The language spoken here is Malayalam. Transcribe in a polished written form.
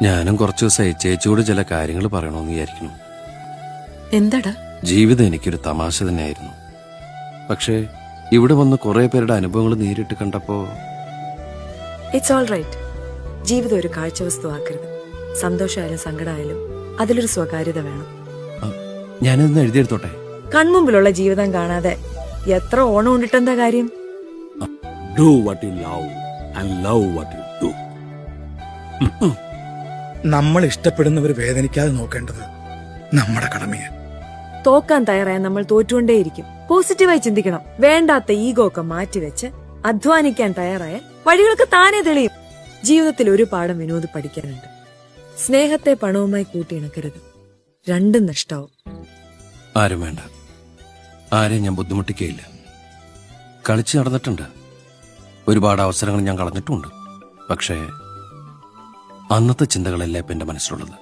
ഞാനും കുറച്ചു ദിവസമായി ചേച്ചിയോട് ചില കാര്യങ്ങൾ പറയണമെന്ന് വിചാരിക്കുന്നു. എന്താടാ? ജീവിതം എനിക്കൊരു തമാശ തന്നെയായിരുന്നു. പക്ഷേ ഇവിടെ വന്ന് കുറെ പേരുടെ അനുഭവങ്ങൾ നേരിട്ട് കണ്ടപ്പോ ഇറ്റ്സ് ഓൾ റൈറ്റ്. ജീവിതം ഒരു കാഴ്ച വസ്തു ആക്കരുത്. സന്തോഷമായാലും സങ്കടമായാലും അതിലൊരു സ്വകാര്യത വേണം. ഞാനിതൊന്ന് എഴുതിയെടുത്തോട്ടെ? കൺമുമ്പിലുള്ള ജീവിതം കാണാതെ എത്ര ഓണം ഉണ്ടിട്ടെന്താ കാര്യം? Do what you love and love what you do. നമ്മൾ ഇഷ്ടപ്പെടുന്നവർ വേദനിക്കാതെ നോക്കേണ്ടത് നമ്മുടെ കടമയാണ്. തോക്കാൻ തയ്യാറായ നമ്മൾ തോറ്റുകൊണ്ടേയിരിക്കും. പോസിറ്റീവായി ചിന്തിക്കണം. വേണ്ടാത്ത ഈഗോ ഒക്കെ മാറ്റിവെച്ച് അധ്വാനിക്കാൻ തയ്യാറായ വഴികളൊക്കെ താനേ തെളിയും. ജീവിതത്തിൽ ഒരു പാഠം വിനോദ് പഠിക്കാനുണ്ട്. സ്നേഹത്തെ പണവുമായി കൂട്ടിയിണക്കരുത്. രണ്ടും നഷ്ടാവും. ആരും വേണ്ട, ആരെയും ഞാൻ ബുദ്ധിമുട്ടിക്കുകയില്ല. കളിച്ച് നടന്നിട്ടുണ്ട്, ഒരുപാട് അവസരങ്ങൾ ഞാൻ കളഞ്ഞിട്ടുമുണ്ട്. പക്ഷേ അന്നത്തെ ചിന്തകളല്ല ഇപ്പം എൻ്റെ മനസ്സിലുള്ളത്.